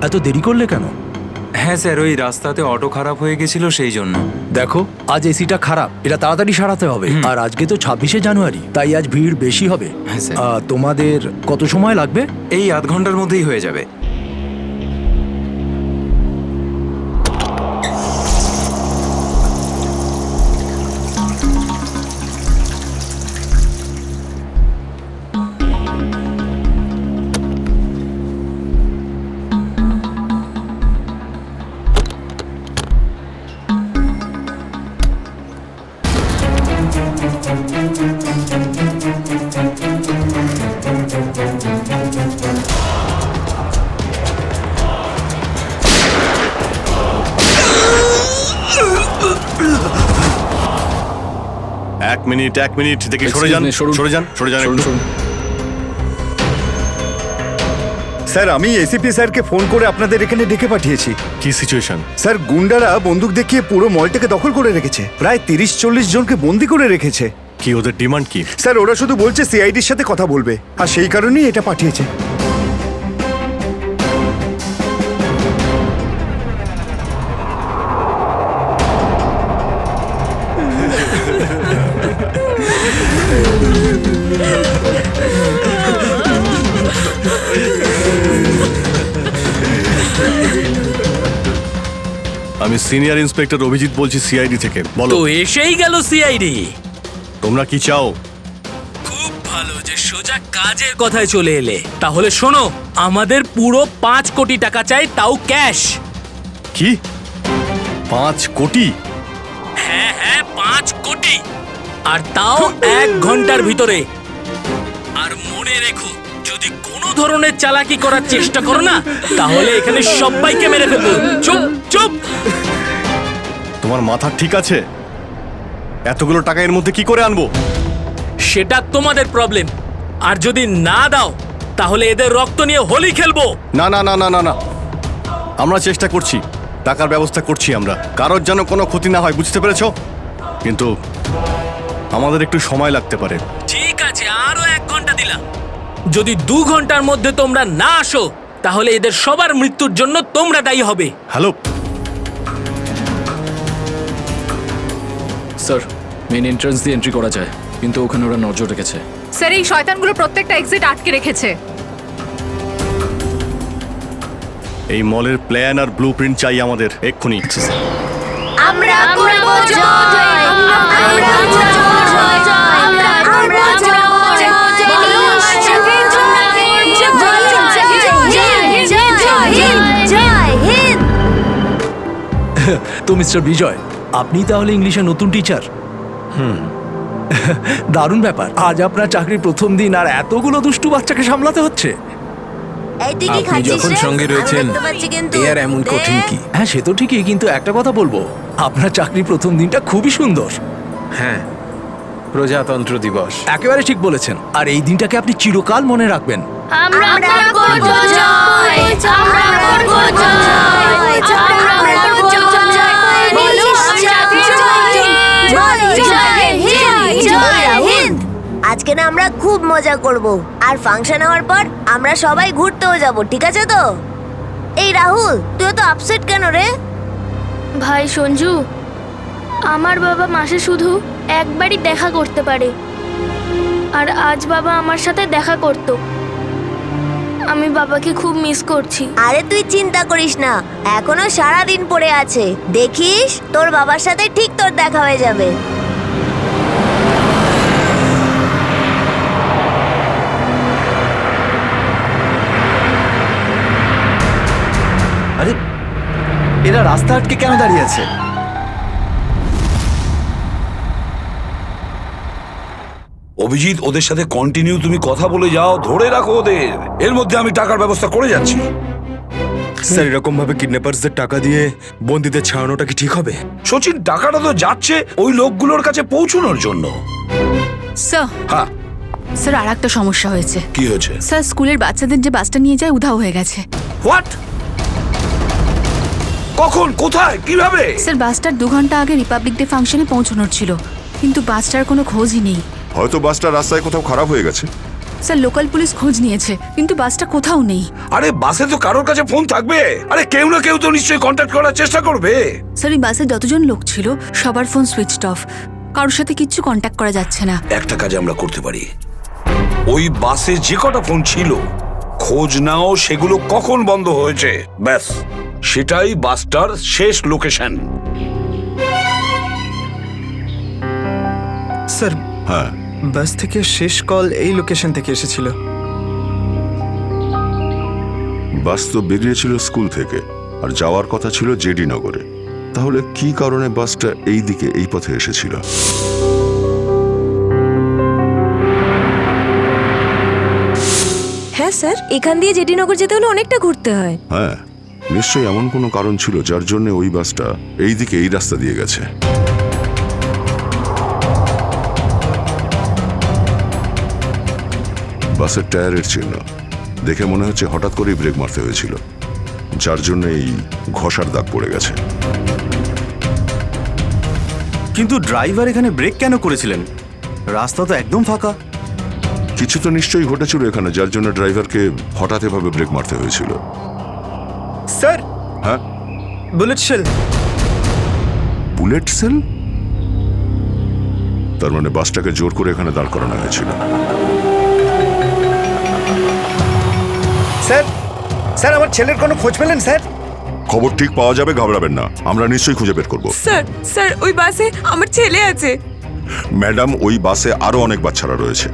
এত দেরি করলে কেন? হ্যাঁ স্যার, ওই রাস্তাতে অটো খারাপ হয়ে গেছিল সেই জন্য। দেখো, আজ এসিটা খারাপ, এটা তাড়াতাড়ি সারাতে হবে। আর আজকে তো 26শে জানুয়ারি, তাই আজ ভিড় বেশি হবে। হ্যাঁ স্যার। তোমাদের কত সময় লাগবে? এই আধ ঘন্টার মধ্যেই হয়ে যাবে। এক মিনিট দেখি, সরে যান একটু। স্যার, আমি এসিপি স্যারকে ফোন করে আপনাদের এখানে ডেকে পাঠিয়েছি। কি সিচুয়েশন? স্যার, গুন্ডারা বন্দুক দেখিয়ে পুরো মলটাকে দখল করে রেখেছে, প্রায় 30-40 জনকে বন্দি করে রেখেছে। কি ওদের ডিমান্ড কি? স্যার, ওরা শুধু বলছে সিআইডির সাথে কথা বলবে, আর সেই কারণেই এটা পাঠিয়েছে। আমি সিনিয়র ইন্সপেক্টর অভিজিৎ বলছি, সিআইডি থেকে। বলো, তো এসেই গেল সিআইডি। তোমরা কি চাও? খুব ভালো যে সোজা কাজের কথায় চলে এলে। তাহলে শোনো, আমাদের পুরো 5 কোটি টাকা চাই, তাও ক্যাশ। কি 5 কোটি? হ্যাঁ 5 কোটি, আর তাও 1 ঘন্টার ভিতরে। আর মনে রেখো, যদি কোনো ধরনের চালাকি করার চেষ্টা করো না, তাহলে এখানে সবাইকে মেরে ফেলবো। চুপ চুপ। তোমার মাথা ঠিক আছে? এতগুলো টাকা এর মধ্যে কি করে আনবো? সেটা তোমাদের প্রবলেম। আর যদি না দাও, তাহলে এদের রক্ত নিয়ে হোলি খেলবো। না না না না না না, আমরা চেষ্টা করছি, টাকার ব্যবস্থা করছি আমরা। কারোর যেন কোনো ক্ষতি না হয়, বুঝতে পেরেছো? কিন্তু আমাদের একটু সময় লাগতে পারে। ঠিক আছে, আরো 1 ঘন্টা দিলাম। যদি 2 ঘন্টার মধ্যে তোমরা না আসো, তাহলে এদের সবার মৃত্যুর জন্য তোমরা দায়ী হবে। হ্যালো স্যার, মেন এন্ট্রান্স দিয়ে এন্ট্রি করা যায়, কিন্তু ওখানে ওরা নজর রেখেছে। স্যার, এই শয়তানগুলো প্রত্যেকটা এক্সিট আটকে রেখেছে। এই মলের প্ল্যান আর ব্লুপ্রিন্ট চাই আমাদের এক্ষুনি। আমরা করব জয়, আমরা করব জয়, আমরা করব জয়, বলো সাথে জয় হিন্দ। তো মিস্টার বিজয়, আপনি তাহলে ইংলিশের নতুন টিচার? দারুণ ব্যাপার। আজ আপনার চাকরির প্রথম দিন, আর এতগুলো দুষ্টু বাচ্চাকে সামলাতে হচ্ছে। এই তুই কি আপনি খাচ্ছিস যখন রে? সঙ্গে রয়েছেন, আমি দেখতে পাচ্ছি কিন্তু। এ আর এমন কঠিন কি? হ্যাঁ, সে তো ঠিকই, কিন্তু একটা কথা বলবো, আপনার চাকরির প্রথম দিনটা খুবই সুন্দর। হ্যাঁ, প্রজাতন্ত্র দিবস। একেবারে ঠিক বলেছেন, আর এই দিনটাকে আপনি চিরকাল মনে রাখবেন। আমরা করব জয়, আমরা করব জয়, আমরা করব জয়, বলো সাথে জয় হিন্দ, জয় হিন্দ। আজকে না আমরা খুব মজা করব, আর ফাংশন হওয়ার পর আমরা সবাই ঘুরতেও যাব, ঠিক আছে তো? এই রাহুল, তুই তো আপসেট কেন রে? ভাই সঞ্জু, আমার বাবা মাসে শুধু একবারই দেখা করতে পারে, আর আজ বাবা আমার সাথে দেখা করত। আমি বাবাকে খুব মিস করছি। আরে তুই চিন্তা করিস না, এখনো সারা দিন পড়ে আছে, দেখিস তোর বাবার সাথে ঠিক তোর দেখা হয়ে যাবে। আরে, এরা রাস্তা আটকে কেন দাঁড়িয়ে আছে? অভিজিৎ, ওদের সাথে কন্টিনিউ তুমি কথা বলে যাও, ধরে রাখো ওদের। এর মধ্যে আমি টাকার ব্যবস্থা করে যাচ্ছি। স্যার, এরকম ভাবে কিডন্যাপার্সদের টাকা দিয়ে বন্দীদের ছাড়ানোটা কি ঠিক হবে? সচিন, টাকাটা তো যাচ্ছে ওই লোকগুলোর কাছে পৌঁছানোর জন্য। স্যার, হ্যাঁ, স্যার, আর একটা সমস্যা হয়েছে। কি হয়েছে? স্যার, স্কুলের বাচ্চাদের যে বাসটা নিয়ে যায় উধাও হয়ে গেছে। হোয়াট? কখন, কোথায়, কিভাবে? স্যার, বাসটার 2 ঘন্টা আগে রিপাবলিক ডে ফাংশনে পৌঁছানোর ছিল, কিন্তু বাসটার কোনো খোঁজই নেই। হয়তো বাসটা রাস্তায় কোথাও খারাপ হয়ে গেছে। স্যার লোকাল পুলিশ খোঁজ নিয়েছে কিন্তু বাসটা কোথাও নেই। আরে বাসে তো কারোর কাছে ফোন থাকবে, আরে কেউ না কেউ তো নিশ্চয়ই কন্ট্যাক্ট করার চেষ্টা করবে। স্যার এই বাসে যতজন লোক ছিল সবার ফোন সুইচড অফ, কারোর সাথে কিচ্ছু কন্ট্যাক্ট করা যাচ্ছে না। একটা কাজ আমরা করতে পারি, ওই বাসে যে কটা ফোন ছিল খোঁজ নাও সেগুলো কখন বন্ধ হয়েছে, ব্যাস সেটাই বাসটার শেষ লোকেশন। স্যার হ্যাঁ, বাস থেকে শেষ কল এই লোকেশন থেকে এসেছিল। বাস তো বেরিয়েছিল স্কুল থেকে আর যাওয়ার কথা ছিল জেডি নগরে। তাহলে কি কারণে বাসটা এই দিকে এই পথে এসেছিল? হ্যাঁ স্যার, এখান দিয়ে জেডিনগর যেতে হলে অনেকটা ঘুরতে হয়। হ্যাঁ, নিশ্চয়ই এমন কোনো কারণ ছিল যার জন্য ওই বাসটা এই দিকে এই রাস্তা দিয়ে গেছে। বাসের টায়ারের চিহ্ন দেখে মনে হচ্ছে হঠাৎ করেই ব্রেক মারতে হয়েছিল, যার জন্য এই ঘষার দাগ পড়ে গেছে। কিন্তু ড্রাইভার এখানে ব্রেক কেন করেছিলেন? রাস্তা তো একদম ফাঁকা। কিছু তো নিশ্চয়ই ঘটেছিল এখানে, যার জন্য ড্রাইভারকে হঠাৎ এভাবে ব্রেক মারতে হয়েছিল। স্যার হ্যাঁ, বুলেট শেল। Bullet sell? তার মানে বাসটাকে জোর করে এখানে দাঁড় করানো হয়েছিল। স্যার স্যার আমার ছেলের কোনো খোঁজ পেলেন স্যার? খবর ঠিক পাওয়া যাবে, ঘাবড়াবেন না, আমরা নিশ্চয়ই খুঁজে বের করব। স্যার স্যার ওই বাসে আমার ছেলে আছে। ম্যাডাম, ওই বাসে আরো অনেক বাচ্চারা রয়েছে।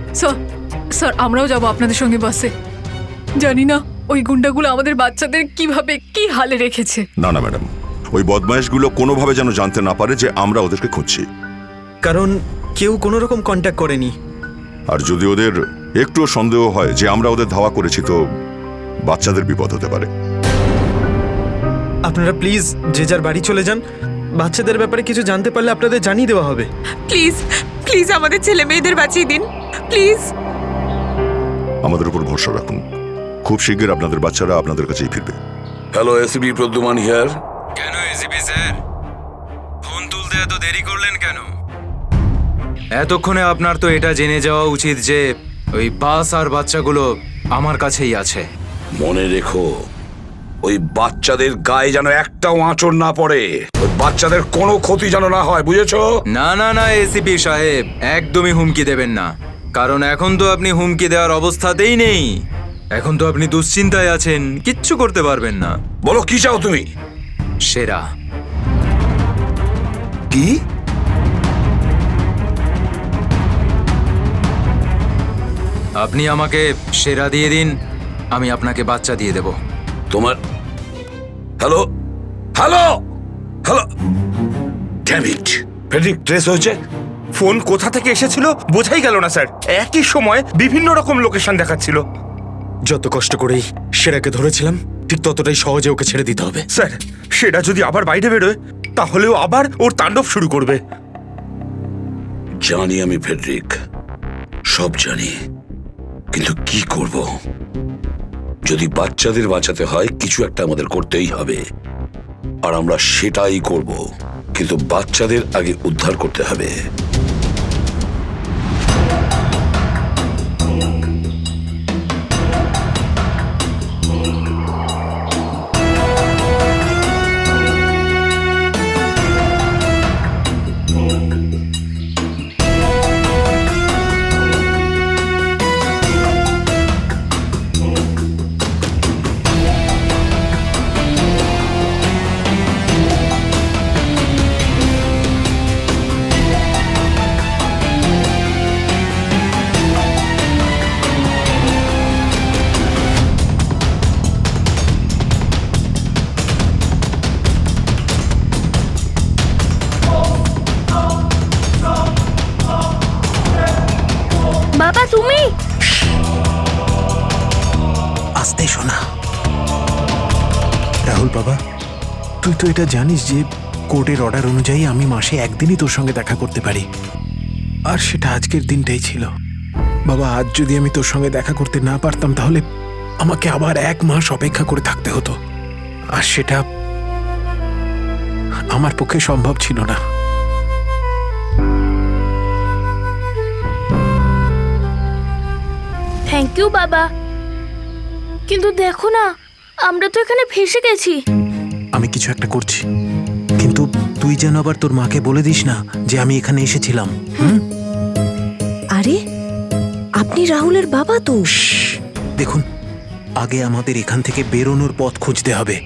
স্যার আমরাও যাবো আপনাদের সঙ্গে বাসে। জানি না ওই গুন্ডাগুলো আমাদের বাচ্চাদের কিভাবে কি হালে রেখেছে। না না ম্যাডাম, ওই বদমাইশগুলো কোনোভাবে যেন জানতে না পারে যে আমরা ওদেরকে খুঁজছি। কারণ কেউ কোনো রকম কন্ট্যাক্ট করেনি। আর যদি ওদের একটুও সন্দেহ হয় যে আমরা ওদের ধাওয়া করেছি, তো বাচ্চাদের বিপদ হতে পারে। আপনারা প্লিজ যে যার বাড়ি চলে যান। বাচ্চাদের ব্যাপারে কিছু জানতে পারলে আপনাদের জানিয়ে দেওয়া হবে। প্লিজ প্লিজ আমাদের ছেলে মেয়েদের বাঁচিয়ে দিন প্লিজ। আমাদের উপর ভরসা রাখুন, খুব শীঘ্র আপনাদের বাচ্চারা আপনাদের কাছেই ফিরবে। Hello, ACP Pradyuman here. কেন এসিপি স্যার, ফোন তুলতে এত দেরি করলেন কেন? এতক্ষণে আপনার তো এটা জেনে যাওয়া উচিত যে ওই বাস আর বাচ্চাগুলো আমার কাছেই আছে। মনে রেখো, ওই বাচ্চাদের গায়ে যেন একটাও আঁচড় না পড়ে, ওই বাচ্চাদের কোনো ক্ষতি যেন না হয়, বুঝেছো? না না না এসিপি সাহেব, একদমই হুমকি দেবেন না, কারণ এখন তো আপনি হুমকি দেওয়ার অবস্থাতেই নেই। এখন তো আপনি দুশ্চিন্তায় আছেন, কিচ্ছু করতে পারবেন না। বলো কি চাও তুমি? সেরা। কি? আপনি আমাকে সেরা দিয়ে দিন, আমি আপনাকে বাচ্চা দিয়ে দেব। তোমার hello hello hello, damn it, Friedrich trace হয়েছে। ফোন কোথা থেকে এসেছিল বোঝাই গেল না স্যার, একই সময় বিভিন্ন রকম লোকেশন দেখাচ্ছিল। যত কষ্ট করেই সেরাকে ধরেছিলাম, ঠিক ততটাই সহজে ওকে ছেড়ে দিতে হবে। স্যার সেটা যদি আবার বাইরে বেরোয় তাহলেও আবার ওর তাণ্ডব শুরু করবে। জানি আমি ফেডরিক, সব জানি, কিন্তু কি করব? যদি বাচ্চাদের বাঁচাতে হয় কিছু একটা আমাদের করতেই হবে, আর আমরা সেটাই করব, কিন্তু বাচ্চাদের আগে উদ্ধার করতে হবে। বাবা তুমি? আস্তে শোনা। রাহুল বাবা, তুই তো এটা জানিস যে কোর্টের অর্ডার অনুযায়ী আমি মাসে একদিনই তোর সঙ্গে দেখা করতে পারি, আর সেটা আজকের দিনটাই ছিল। বাবা, আজ যদি আমি তোর সঙ্গে দেখা করতে না পারতাম তাহলে আমাকে আবার 1 মাস অপেক্ষা করে থাকতে হতো, আর সেটা আমার পক্ষে সম্ভব ছিল না। থ্যাংক ইউ বাবা, কিন্তু দেখো না, আমরা তো এখানে ফেসে গেছি। আমি কিছু একটা করছি, কিন্তু তুই যেন আবার তোর মাকে বলে দিস না যে আমি এখানে এসেছিলাম। আরে আপনি রাহুলের বাবা তো। দেখুন, আগে আমাদের এখান থেকে বেরোনোর পথ খুঁজতে হবে।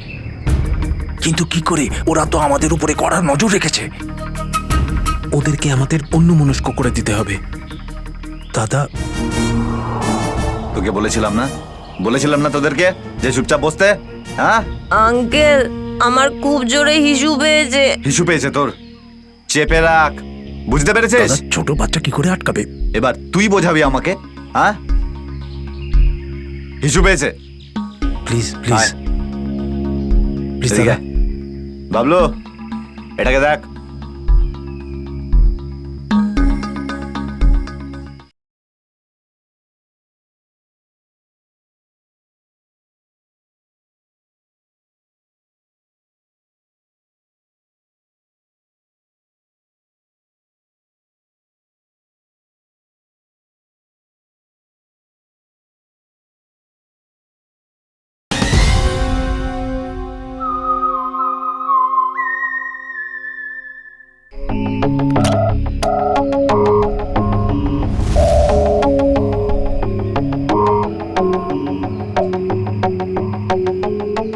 কিন্তু কি করে? ওরা তো আমাদের উপরে কড়া নজর রেখেছে। ওদেরকে আমাদের অন্যমনস্ক করে দিতে হবে। দাদা, তোকে বলেছিলাম না তোদেরকে যে চুপচাপ বসতে? হ্যাঁ আঙ্কেল, আমার খুব জোরে হিসু পেয়েছে। হিসু পেয়েছে তোর? চেপে রাখ, বুঝতে পেরেছিস? ছোট বাচ্চা কি করে আটকাবে? এবার তুই বোঝাবি আমাকে। হ্যাঁ, হিসু পেয়েছে। প্লিজ প্লিজ প্লিজ এদিকে দাদা। আয়। বাবলু, এটাকে দেখ।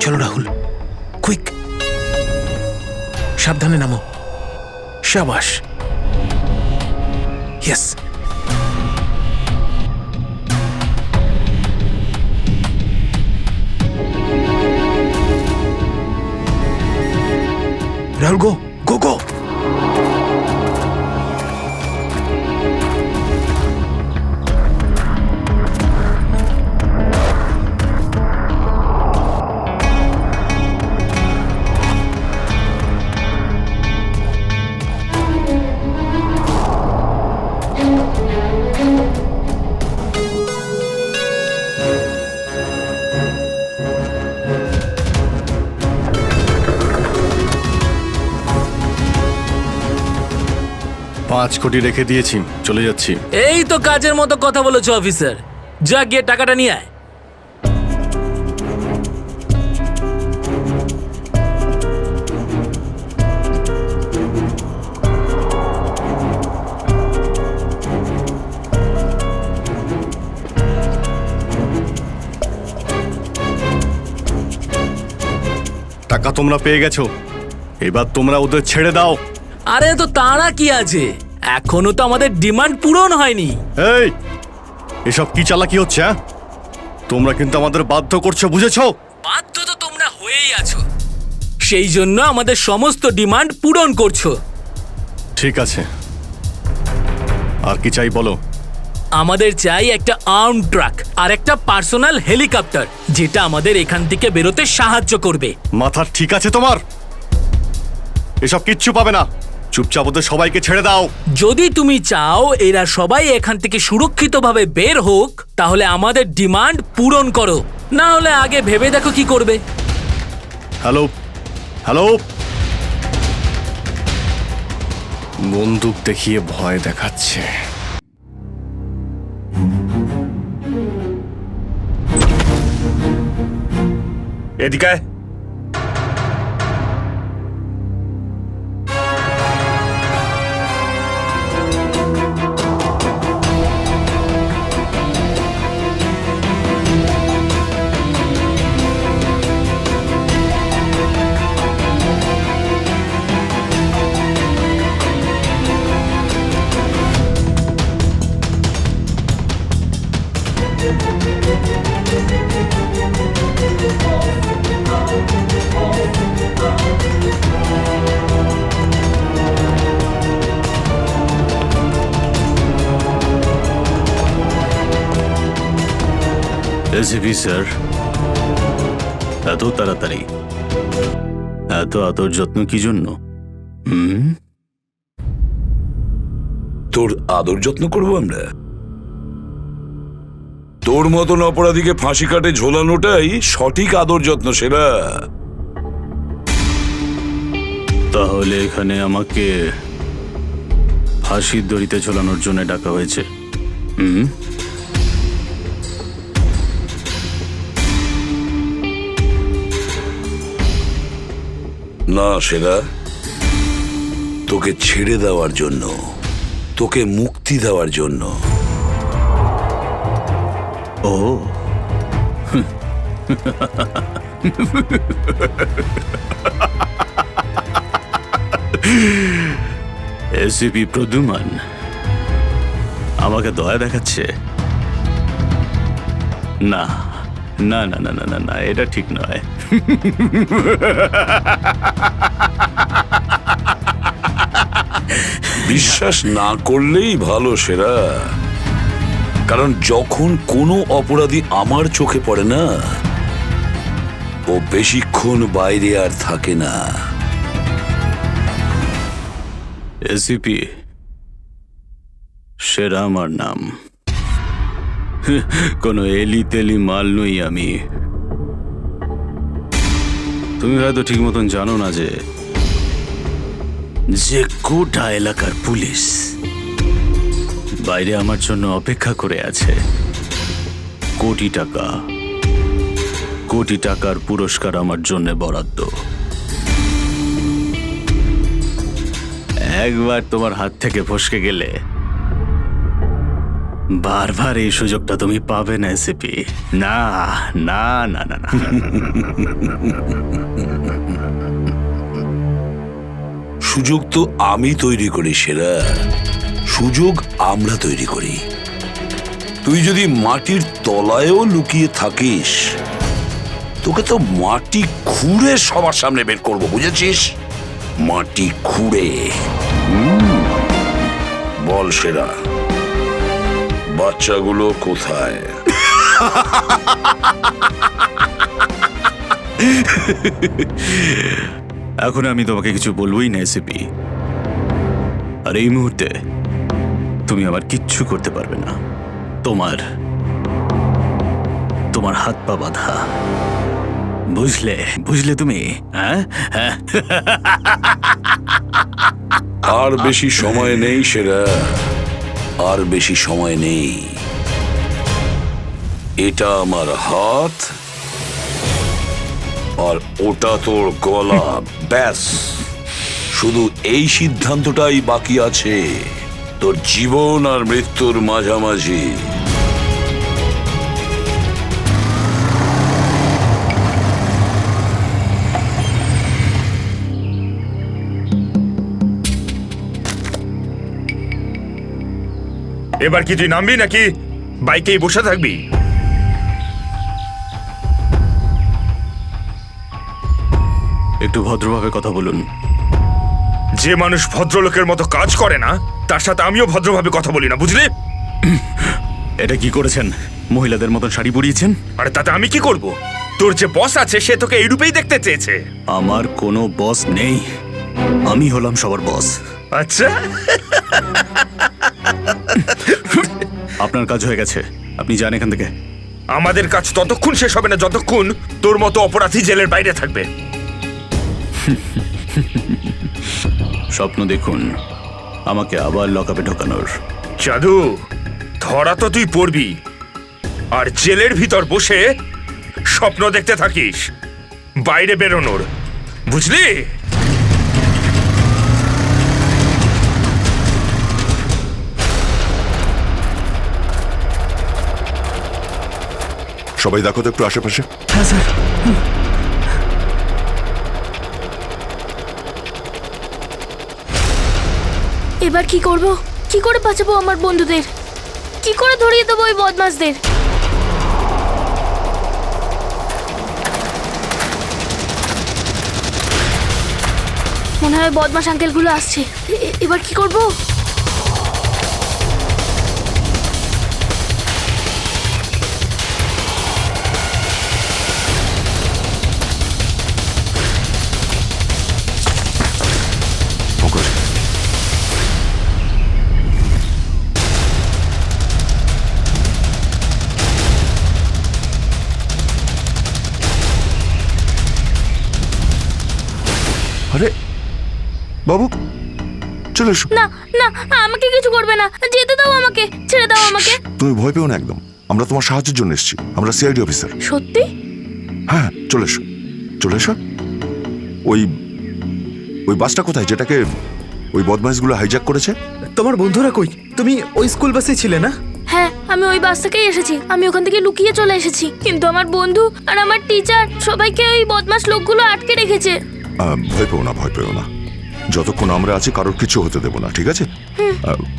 চলো রাহুল, কুইক, সাবধানে নামো। শাবাশ, ইয়েস। রাহুল, গো গো গো। পাঁচ কোটি রেখে দিয়েছি, চলে যাচ্ছি। এই তো কাজের মতো কথা বলেছো অফিসার। যা গিয়ে টাকাটা নিয়ে আয়। টাকা তোমরা পেয়ে গেছো, এবার তোমরা ওদের ছেড়ে দাও। আরে তো তারা কি আছে, এখনো তো আমাদের ডিমান্ড পূরণ হয়নি। এই, এসব কি চালাকি হচ্ছে? হ্যাঁ, তোমরা কিন্তু আমাদের বাধ্য করছো, বুঝেছো? বাধ্য তো তোমরা হয়েই আছো, সেই জন্য আমাদের সমস্ত ডিমান্ড পূরণ করছো। ঠিক আছে, আর কি চাই বলো? আমাদের চাই একটা আর্ম ট্রাক আর একটা পার্সোনাল হেলিকপ্টার, যেটা আমাদের এখান থেকে বেরোতে সাহায্য করবে। মাথা ঠিক আছে তোমার? এসব কিচ্ছু পাবে না, চুপচাপ ওদের সবাইকে ছেড়ে দাও। যদি তুমি চাও এরা সবাই এখান থেকে সুরক্ষিতভাবে বের হোক, তাহলে আমাদের ডিমান্ড পূরণ করো, না হলে আগে ভেবে দেখো কি করবে। হ্যালো হ্যালো, বন্দুক দেখিয়ে ভয় দেখাচ্ছে। এদিকে আয়। এসিপি স্যার, এত তাড়াতাড়ি, এত আদর যত্ন কি জন্য? তোর আদর যত্ন করবো আমরা? তোর মতন অপরাধীকে ফাঁসি কাটে ঝোলানোটাই সঠিক আদর যত্ন, সেরা। তাহলে এখানে আমাকে ফাঁসির দড়িতে ঝোলানোর জন্য ডাকা হয়েছে? না সেরা, তোকে ছেড়ে দেওয়ার জন্য, তোকে মুক্তি দেওয়ার জন্য। ও এসিপি প্রদ্যুমান আমাকে দয়া দেখাচ্ছে? না না না না না না না, এটা ঠিক নয়। বিশ্বাস না করলেই ভালো সেরা, কারণ যখন কোনো অপরাধী আমার চোখে পড়ে না, ও বেশিক্ষণ বাইরে আর থাকে না। এসিপি সেরা আমার নাম, কোনো এলি তেলি মাল নই আমি। তুমি হয়তো ঠিক মতন জানো না যে গোটা এলাকার পুলিশ বাইরে আমার জন্য অপেক্ষা করে আছে। কোটি টাকার পুরস্কার আমার জন্য বরাদ্দ। একবার তোমার হাত থেকে ফসকে গেলে বারবার এই সুযোগটা তুমি পাবে না এসিপি। না না না না না। সুযোগ তো আমি তৈরি করি সেরা, সুযোগ আমরা তৈরি করি। তুই যদি মাটির তলায়ও লুকিয়ে থাকিস, তোকে তো মাটি খুঁড়ে সবার সামনে বের করবো, বুঝেছিস? মাটি খুঁড়ে। বল সেরা, বাচ্চাগুলো কোথায়? এখন আমি তোমাকে কিছু বলবোই না এসিপি। আর এই মুহূর্তে তুমি আমার কিচ্ছু করতে পারবে না। তোমার হাত পা বাঁধা, বুঝলে তুমি? হ্যাঁ হ্যাঁ। আর বেশি সময় নেই সেরা, আর বেশি সময় নেই। এটা আমার হাত আর ওটা তোর গলা, ব্যাস। শুধু এই সিদ্ধান্তটাই বাকি আছে, তোর জীবন আর মৃত্যুর মাঝামাঝি। এবার কি তুই নামবি নাকি বাইকেই বসে থাকবি? একটু ভদ্রভাবে কথা বলুন। যে মানুষ ভদ্রলোকের মতো কাজ করে না, তার সাথে আমিও ভদ্রভাবে কথা বলি না, বুঝলি? এটা কি করেছেন? মহিলাদের মতন শাড়ি পরিয়েছেন? আরে তাতে আমি কি করব? তোর যে বস আছে সে তোকে এই রূপেই দেখতে চেয়েছে। আমার কোনো বস নেই, আমি হলাম সবার বস। আচ্ছা, আপনার কাজ হয়ে গেছে, আপনি যান এখান থেকে। আমাদের কাজ ততক্ষণ শেষ হবে না যতক্ষণ তোর মতো অপরাধী জেলের বাইরে থাকবে। স্বপ্ন দেখুন আমাকে আবার লকআপে ঢোকানোর। জাদু, ধরা তো তুই পড়বি, আর জেলের ভিতর বসে স্বপ্ন দেখতে থাকিস বাইরে বেরোনোর, বুঝলি? সবাই দেখো তো একটু আশেপাশে। হ্যাঁ স্যার। এবার কি করব? কি করে বাঁচাবো আমার বন্ধুদের? কি করে ধরিয়ে দেবো ওই বদমাশদের? মনে হয় বদমাশ আঙ্কেলগুলো আসছে। এবার কি করব? আরে বাবু, চলে এসো। না না, আমাকে কিছু করবে না, যেতে দাও আমাকে, ছেড়ে দাও আমাকে। তুমি ভয় পেও না একদম, আমরা তোমার সাহায্যের জন্য এসেছি। আমরা সিআইডি অফিসার। সত্যি? হ্যাঁ, চলে এসো, চলে এসো। ওই ওই বাসটা কোথায় যেটাকে ওই বদমাইশগুলো হাইজ্যাক করেছে? তোমার বন্ধুরা কই? তুমি ওই স্কুল বাসে ছিলে না? হ্যাঁ, আমি ওই বাস থেকেই এসেছি। আমি ওখান থেকে লুকিয়ে চলে এসেছি, কিন্তু আমার বন্ধু আর আমার টিচার সবাইকে ওই বদমাশ লোকগুলো আটকে রেখেছে। ভয় পেও না, ভয় পেও না। যতক্ষণ আমরা আছি কারোর কিছু হতে দেবো না, ঠিক আছে?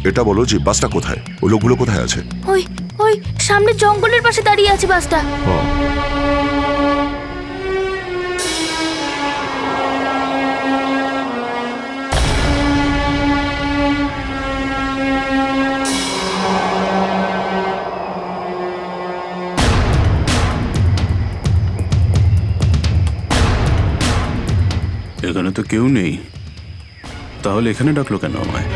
এটা বলো যে বাসটা কোথায়, ওই লোকগুলো কোথায় আছে? ওই ওই সামনে জঙ্গলের পাশে দাঁড়িয়ে আছে বাসটা। এখানে তো কেউ নেই, তাহলে এখানে ডাকলো কেন আমায়?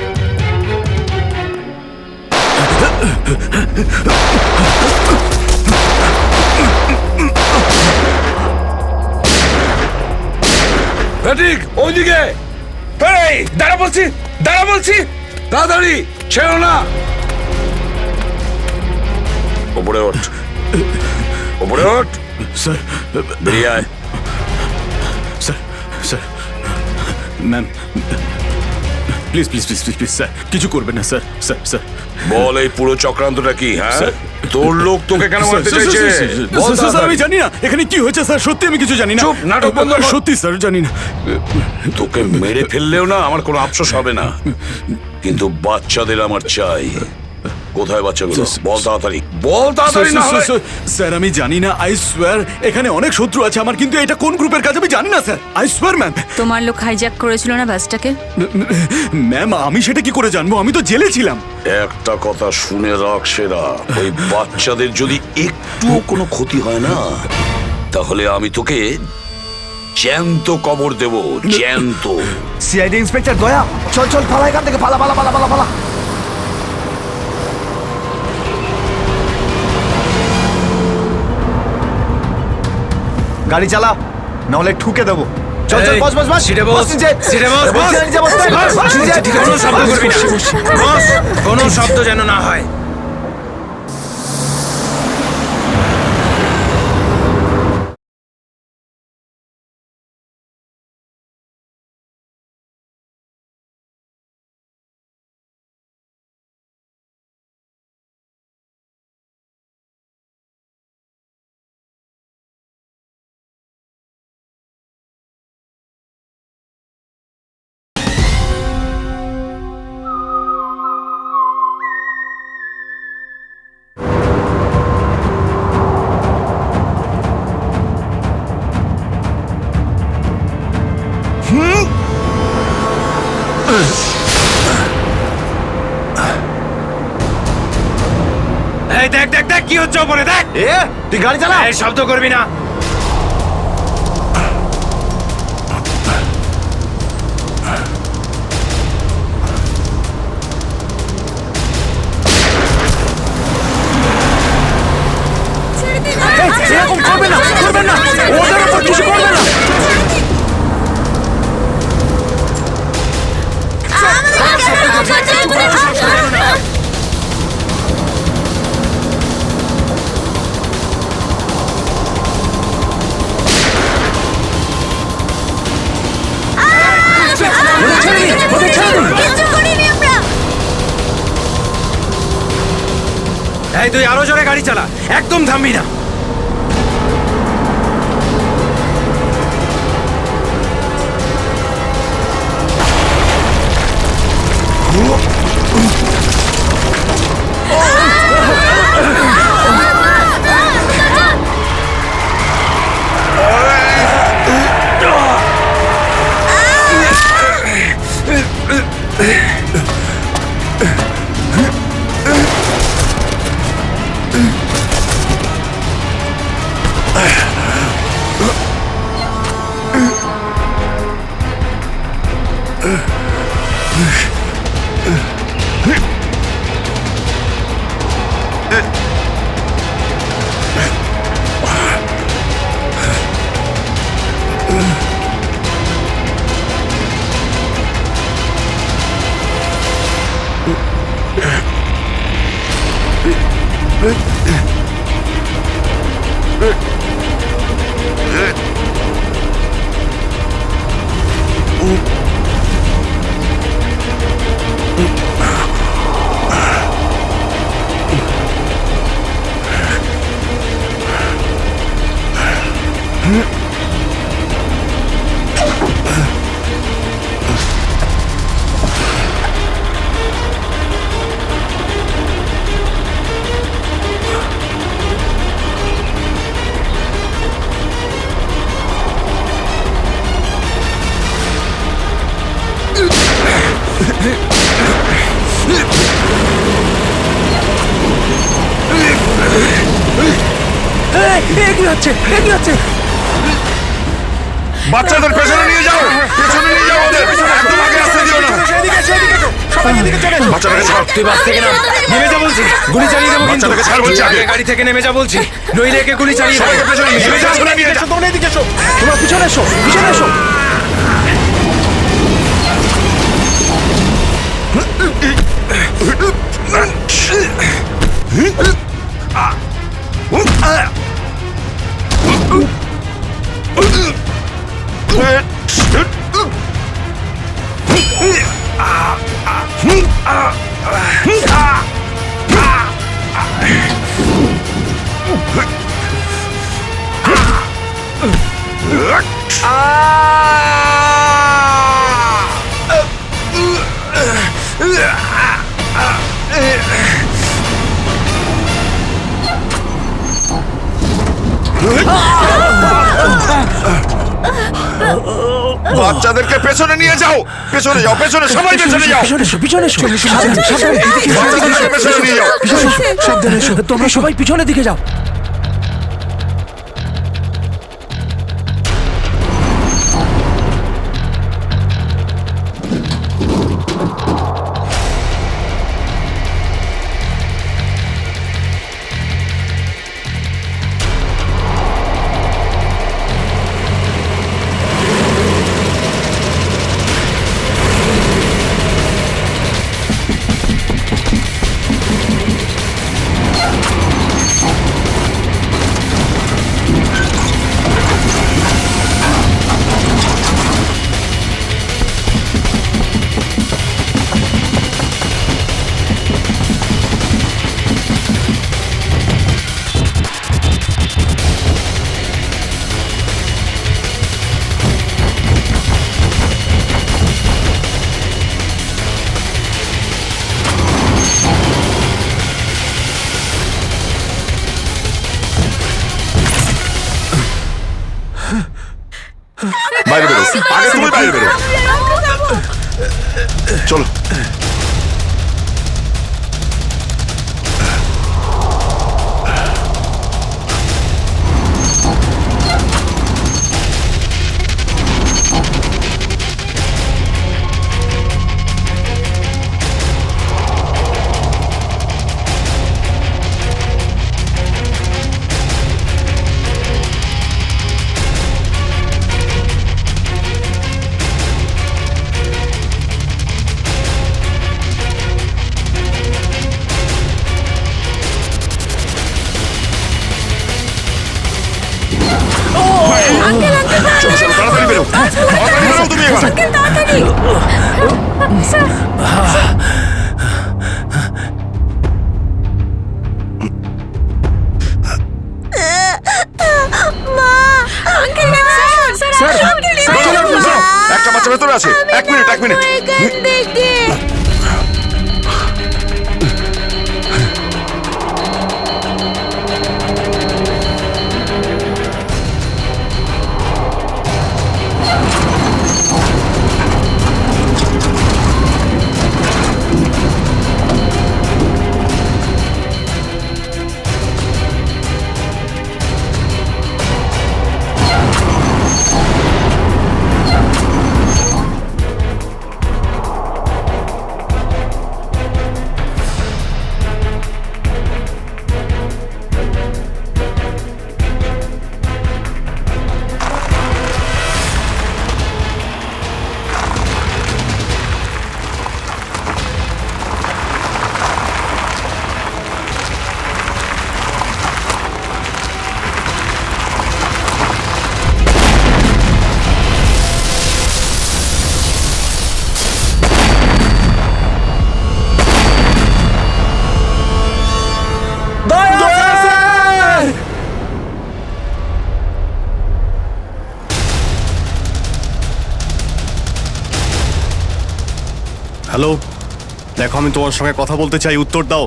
ঠিক ওইদিকে। এই দাঁড়া বলছি, দাঁড়া বলছি, তাড়াতাড়ি ছেড়ো না। ওপরে ওঠ, ওপরে ওঠ। স্যার বেরিয়ে আয়। Sir sir ma'am please please please please please sir, কিছু করবেন না স্যার। স্যার স্যার বল, এই পুরো চক্রান্তটা কি? হ্যাঁ, তোর লোক তোকে কেন মারতে চাইছে? বল স্যার, আমি জানি না এখানে কি হয়েছে স্যার, সত্যি আমি কিছু জানি না। চুপ, নাটক বন্ধ কর। সত্যি স্যার জানি না। তোকে মেরে ফেললেও না আমার কোনো আফসোস হবে না, কিন্তু বাচ্চাদের আমার চাই। কোথায় বাচ্চাগুলো? বল তাড়াতাড়ি, বল তাড়াতাড়ি। না হয় স্যার আমি জানি না, আই সোয়ার এখানে অনেক শত্রু আছে আমার, কিন্তু এটা কোন গ্রুপের কাজ আমি জানি না স্যার, আই সোয়ার ম্যাম। তোমার লোক হাইজ্যাক করেছিল না বাসটাকে? ম্যাম আমি সেটা কি করে জানবো, আমি তো জেলে ছিলাম। একটা কথা শুনে রাখ সেরা, ওই বাচ্চাদের যদি একটুও কোনো ক্ষতি হয় না, তাহলে আমি তোকে জ্যান্ত কবর দেব, জ্যান্ত। সিআইডি ইন্সপেক্টর দয়া, চল চল পালা এখান থেকে, পালা পালা পালা পালা পালা। গাড়ি চালা, নাহলে ঠুকে দেবো। চল চল, বস বস বস। সিটে বস, নিচে। সিটে বস, বস। বস, নিচে বস, বস, নিচে। কোনো শব্দ করবি না, বস। কোনো শব্দ যেন না হয়। এই দেখ দেখ দেখ কি হচ্ছে ওপরে, দেখ। তুই গাড়ি চালা। এই শব্দ করবি না। এরকম করবে না, করবে না, ওদের উপর কিছু করবে না। এই তুই আরো জোরে গাড়ি চালা, একদম থামবি না। কি হচ্ছে কি হচ্ছে? বাচ্চাদের পেছনে নিয়ে যাও, পেছনে নিয়ে যাও ওদের, একদম আগে আসতে দিও না। বাচ্চাটাকে ছাড়। তুই বাস থেকে নাম, নেমে যা বলছি, গুলি চালিয়ে দেবো কিন্তু। বাচ্চাটাকে ছাড় বলছি আগে। গাড়ি থেকে নেমে যা বলছি, নইলে একে গুলি চালিয়ে দেবো। সবাইকে পেছনে নিয়ে যাও, পেছনে নিয়ে যাও। তোমরা এদিকে এসো, তোমরা পিছনে এসো, পিছনে এসো। বাচ্চাদেরকে পেছনে নিয়ে যাও, পেছনে যাও, পেছনে, সবাই পেছনে যাও। পিছনে এসো, পিছনে এসো। সাবধানে, সাবধানে, এদিকে এসো, বাচ্চাদেরকে পেছনে নিয়ে যাও। পিছনে এসো, সাবধানে এসো। তোমরা সবাই পিছনের দিকে যাও। বাইরে বেরো, আগে তুমি বাইরে বেরো। চলো। চলো, চলো, তাড়াতাড়ি বেরো, তাড়াতাড়ি বেরো তুমি এবার। একটা বাচ্চা ভেতরে আছে, এক মিনিট, এক মিনিট। হ্যালো, দেখো আমি তোমার সঙ্গে কথা বলতে চাই, উত্তর দাও।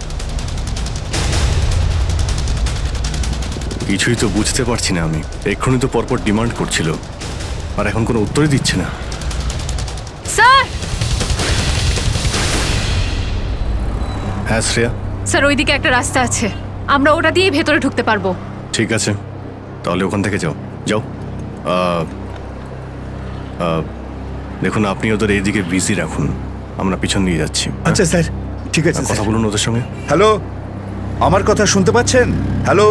কিছুই তো বুঝতে পারছি না আমি। এক্ষুনি তো পরপর ডিমান্ড করছিল, আর এখন কোনো উত্তরই দিচ্ছে না। স্যার হ্যাঁ শ্রেয়া, স্যার ওইদিকে একটা রাস্তা আছে, আমরা ওটা দিয়েই ভেতরে ঢুকতে পারবো। ঠিক আছে, তাহলে ওখান থেকে যাও যাও। দেখুন, আপনি ওদের এইদিকে বিজি রাখুন, আমরা পিছন দিয়ে যাচ্ছি। আচ্ছা স্যার, ঠিক আছে। কথা বলুন ওদের সঙ্গে। হ্যালো, আমার কথা শুনতে পাচ্ছেন? হ্যালো,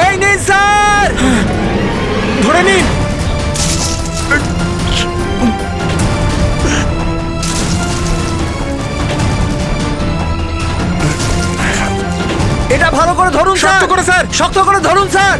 এই নিন স্যার, ধরে নিন। এটা ভালো করে ধরুন স্যার। শক্ত করে স্যার, শক্ত করে ধরুন স্যার।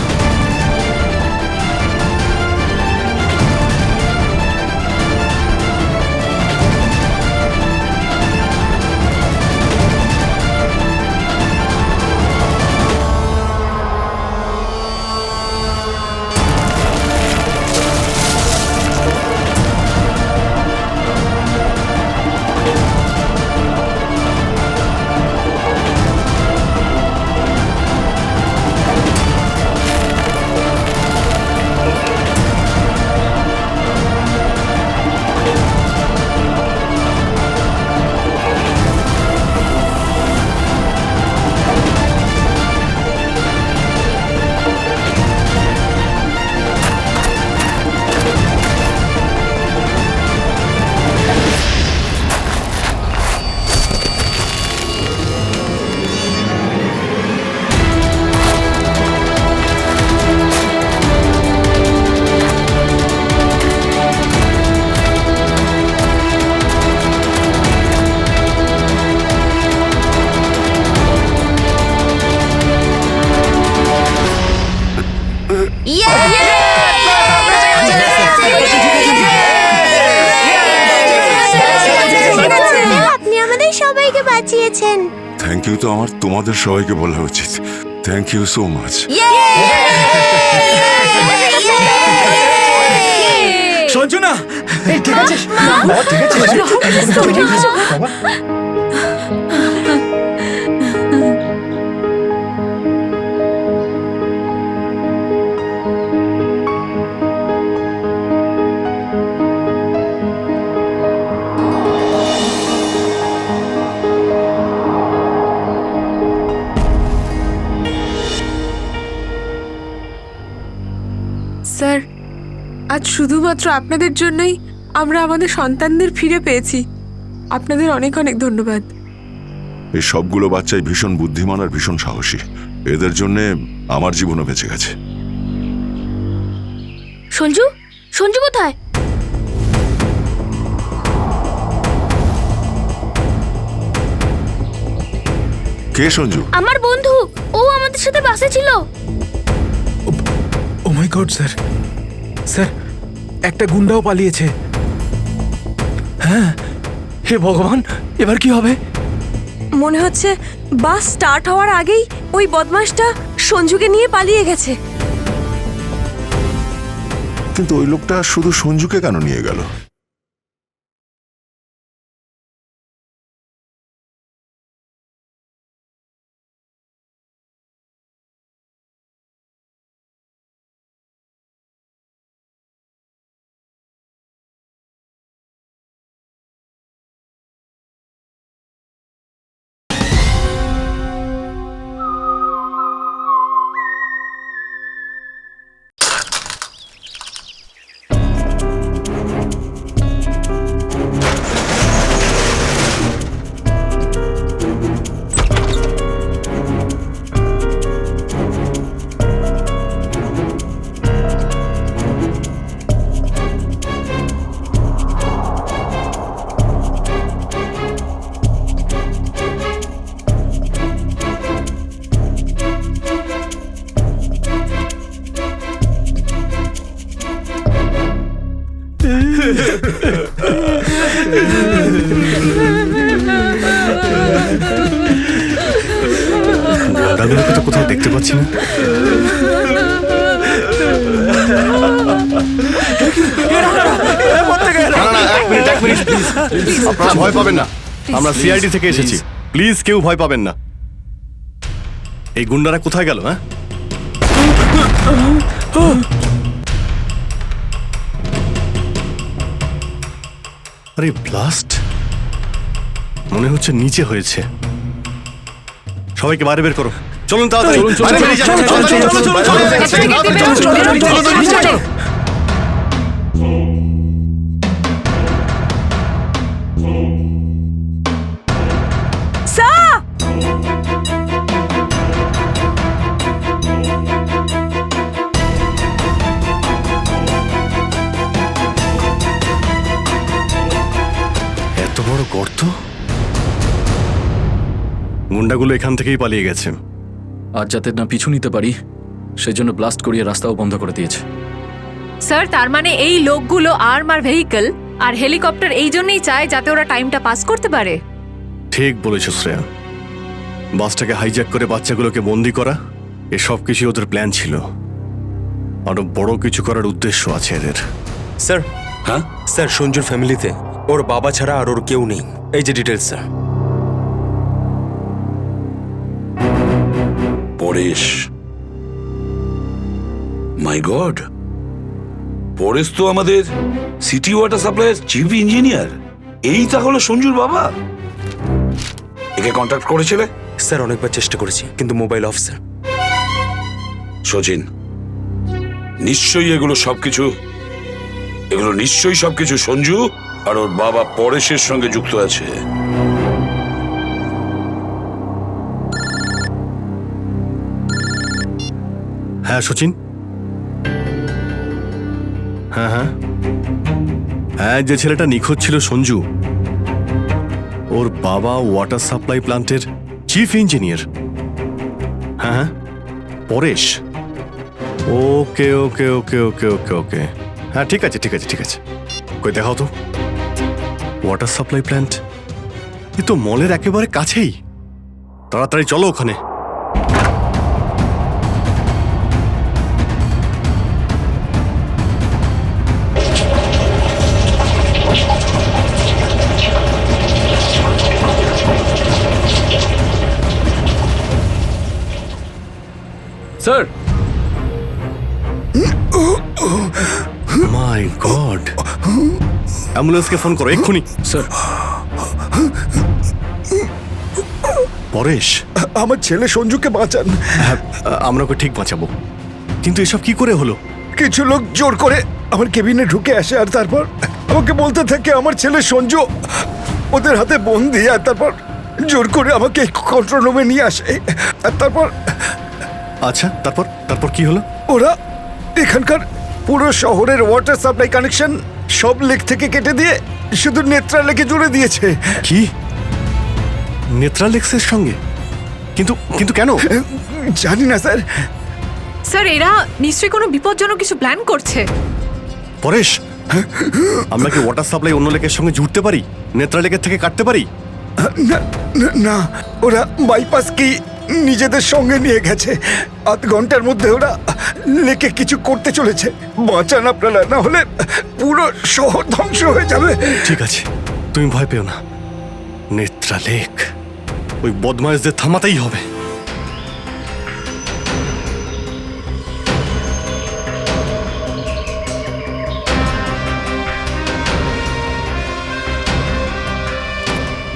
আপনি আমাদের সবাইকে বাঁচিয়েছেন। থ্যাংক ইউ তো আমার তোমাদের সবাইকে বলা উচিত। Thank you so much. Sanjana, ঠিক আছে, ঠিক আছে বাবা। স্যার, আজ শুধুমাত্র আপনাদের জন্যই আমরা আমাদের সন্তানদের ফিরে পেয়েছি। আপনাদের অনেক অনেক ধন্যবাদ। এই সবগুলো বাচ্চাই ভীষণ বুদ্ধিমান আর ভীষণ সাহসী। এদের জন্যে আমার জীবনও বেঁচে গেছে। সঞ্জু, সঞ্জু কোথায়? কে সঞ্জু? আমার বন্ধু, ও আমাদের সাথে বাসে ছিল। ও মাই গড স্যার, স্যার একটা গুন্ডাও পালিয়েছে। হ্যাঁ, হে ভগবান, এবার কি হবে? মনে হচ্ছে বাস স্টার্ট হওয়ার আগেই ওই বদমাশটা সঞ্জুকে নিয়ে পালিয়ে গেছে। কিন্তু ওই লোকটা শুধু সঞ্জুকে কেন নিয়ে গেল? দাদাগুলোকে তো কোথাও দেখতে পাচ্ছি না। এক মিনিট প্লিজ, আপনারা ভয় পাবেন না, আমরা সিআইডি থেকে এসেছি, প্লিজ কেউ ভয় পাবেন না। এই গুন্ডারা কোথায় গেল? হ্যাঁ, আরে ব্লাস্ট মনে হচ্ছে নিচে হয়েছে। সবাইকে বাইরে বের করো, চলুন তাড়াতাড়ি। এত বড় গর্ত! গুন্ডাগুলো এখান থেকেই পালিয়ে গেছে। আজ যাতে না পিছু নিতে পারি সেই জন্য ব্লাস্ট করিয়ে রাস্তাও বন্ধ করে দিয়েছে। স্যার তার মানে এই লোকগুলো আর্মার ভেহিকল আর হেলিকপ্টার এই জন্যই চায় যাতে ওরা টাইমটা পাস করতে পারে। ঠিক বলেছ শ্রেয়া, বাসটাকে হাইজ্যাক করে বাচ্চাগুলোকে বন্দি করা, এসব কিছু ওদের প্ল্যান ছিল। আরো বড় কিছু করার উদ্দেশ্য আছে এদের। স্যার, হ্যাঁ স্যার, সঞ্জুর ফ্যামিলিতে ওর বাবা ছাড়া আর ওর কেউ নেই। এই যে ডিটেলস স্যার। পরেশ, মাই গড, পরেশ তো আমাদের সিটি ওয়াটার সাপ্লাইয়ের চিফ ইঞ্জিনিয়ার। এই তাহলে সঞ্জুর বাবা। একে কন্ট্যাক্ট করেছিলে? স্যার অনেকবার চেষ্টা করেছি কিন্তু মোবাইল অফ স্যার। সচিন, নিশ্চয়ই এগুলো সবকিছু সঞ্জু আর ওর বাবা পরেশের সঙ্গে যুক্ত আছে। হ্যাঁ সচিন, হ্যাঁ হ্যাঁ হ্যাঁ, যে ছেলেটা নিখোঁজ ছিল সঞ্জু, ওর বাবা ওয়াটার সাপ্লাই প্ল্যান্টের চিফ ইঞ্জিনিয়ার। হ্যাঁ হ্যাঁ, পরেশ। ওকে ওকে ওকে ওকে ওকে ওকে, হ্যাঁ ঠিক আছে ঠিক আছে ঠিক আছে। কই দেখাও তো ওয়াটার সাপ্লাই প্ল্যান্ট। এ তো মলের একেবারে কাছেই। তাড়াতাড়ি চলো ওখানে। স্যার, মাই গড, অ্যাম্বুলেন্সকে ফোন করো এক্ষুনি। স্যার, পরেশ, আমার ছেলে সঞ্জুকে বাঁচান। হ্যাঁ, আমরা ওকে ঠিক বাঁচাবো, কিন্তু এসব কি করে হলো? কিছু লোক জোর করে আমার কেবিনে ঢুকে আসে আর তারপর আমাকে বলতে থাকে আমার ছেলে সঞ্জু ওদের হাতে বন্দি, আর তারপর জোর করে আমাকে কন্ট্রোল রুমে নিয়ে আসে। আর তারপর আচ্ছা, তারপর তারপর কি হলো? ওরা এখানকার পুরো শহরের ওয়াটার সাপ্লাই কানেকশন সব লেক থেকে কেটে দিয়ে শুধু নেত্রা লেকে জুড়ে দিয়েছে। কি? নেত্রালেক্সের সঙ্গে? কিন্তু কিন্তু কেন? জানি না স্যার। স্যার এরা নিশ্চয়ই কোনো বিপজ্জনক কিছু প্ল্যান করছে। পরেশ, আমরা কি ওয়াটার সাপ্লাই অন্য লেকের সঙ্গে জুড়তে পারি? নেত্রালেকের থেকে কাটতে পারি? না, ওরা বাইপাস কি নিজেদের সঙ্গে নিয়ে গেছে। আধ ঘন্টার মধ্যে ওরা লেকে কিছু করতে চলেছে। বাঁচান আপনারা, না হলে পুরো শহর ধ্বংস হয়ে যাবে। ঠিক আছে, তুমি ভয় পেও না। নেত্রালেক, ওই বদমাইশদের থামাতেই হবে।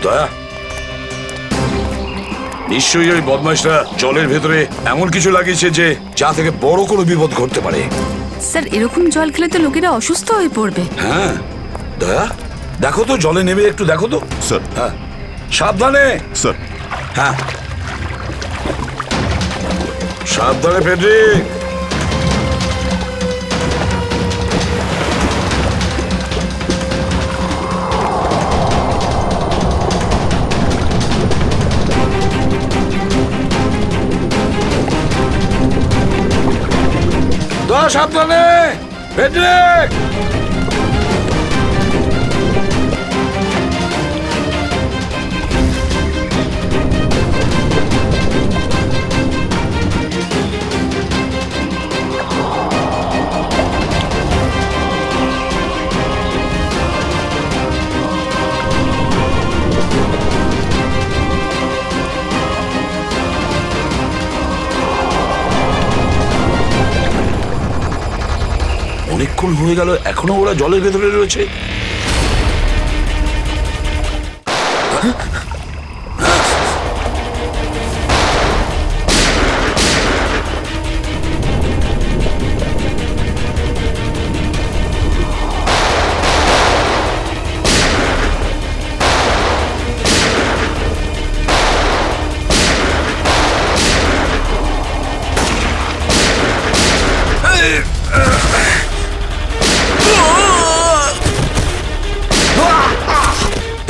দয়া, নিশ্চয়ই ওই বদমাইশরা জলের ভেতরে এমন কিছু লাগিয়েছে যে যা থেকে বড় কোনো বিপদ ঘটতে পারে। স্যার এরকম জল খেলে তো লোকেরা অসুস্থ হয়ে পড়বে। হ্যাঁ দয়া, দেখো তো জলে নেমে একটু দেখো তো। স্যার। হ্যাঁ, সাবধানে স্যার। হ্যাঁ সাবধানে ফেডরিক। দয়া সাবধানে ফেডরিক। অনেকক্ষণ হয়ে গেল, এখনো ওরা জলের ভেতরে রয়েছে।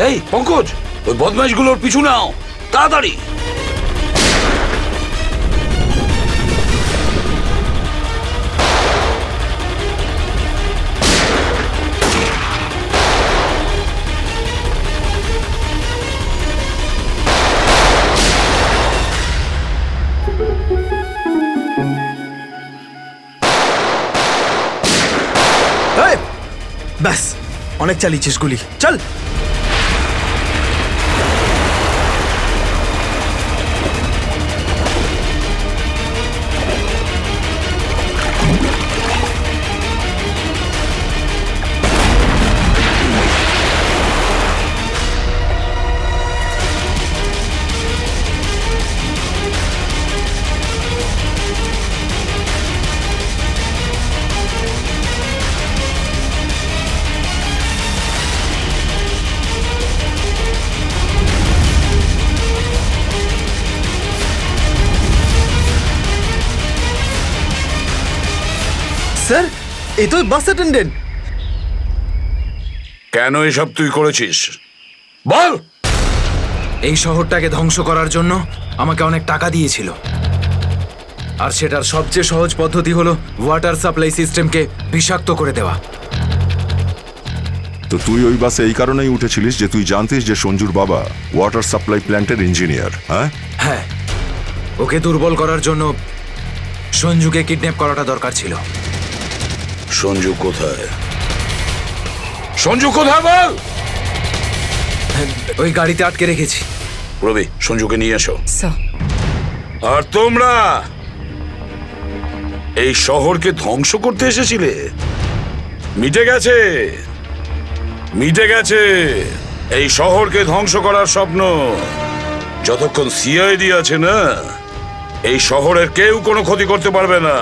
এই পঙ্কজ, ওই বদমাইশগুলোর পিছু নাও তাড়াতাড়ি। ব্যাস, অনেক চালিয়েছিস গুলি, চল। স্যার, এই তো বাস অ্যাটেন্ডেন্ট। কেন এসব তুই করেছিস বল? এই শহরটাকে ধ্বংস করার জন্য আমাকে অনেক টাকা দিয়েছিল, আর সেটার সবচেয়ে সহজ পদ্ধতি হলো ওয়াটার সাপ্লাই সিস্টেমকে বিষাক্ত করে দেওয়া। তো তুই ওই বাসে এই কারণেই উঠেছিলিস যে তুই জানতিস যে সঞ্জুর বাবা ওয়াটার সাপ্লাই প্ল্যান্টের ইঞ্জিনিয়ার? হ্যাঁ হ্যাঁ, ওকে দুর্বল করার জন্য সঞ্জুকে কিডন্যাপ করাটা দরকার ছিল। সঞ্জু কোথায়? সঞ্জু কোথায় বল? ওই গাড়িতে আটকে রেখেছি। রবি, সঞ্জুকে নিয়ে এসো। আর তোমরা এই শহরকে ধ্বংস করতে এসেছিলে? মিটে গেছে, মিটে গেছে এই শহরকে ধ্বংস করার স্বপ্ন। যতক্ষণ সিআইডি আছে না, এই শহরের কেউ কোনো ক্ষতি করতে পারবে না,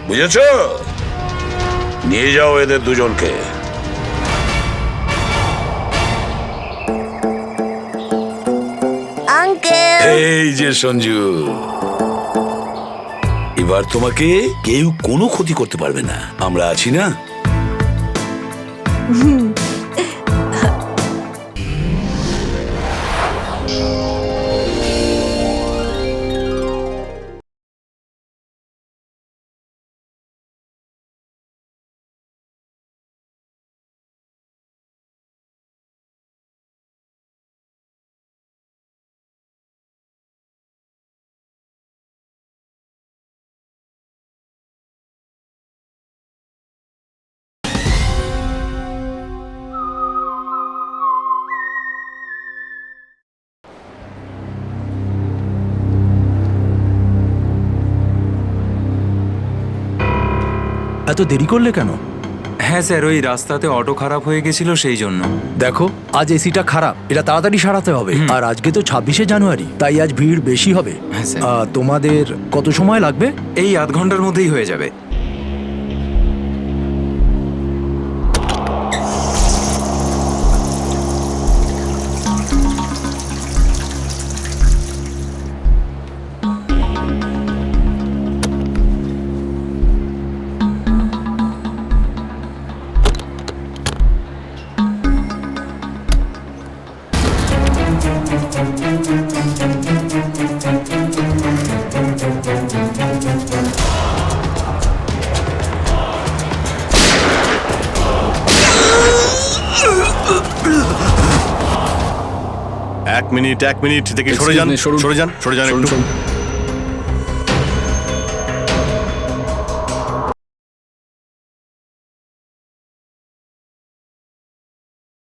বুঝেছ? নিয়ে যাও এদের দুজনকে। এই যে সঞ্জু, এবার তোমাকে কেউ কোনো ক্ষতি করতে পারবে না, আমরা আছি না? এত দেরি করলে কেন? হ্যাঁ স্যার, ওই রাস্তাতে অটো খারাপ হয়ে গেছিল, সেই জন্য। দেখো, আজ এসিটা খারাপ, এটা তাড়াতাড়ি সারাতে হবে। আর আজকে তো 26শে জানুয়ারি, তাই আজ ভিড় বেশি হবে। হ্যাঁ স্যার। তোমাদের কত সময় লাগবে? এই আধ ঘন্টার মধ্যেই হয়ে যাবে। এক মিনিট দেখে সরে যান, সরে যান, সরে যান একটু।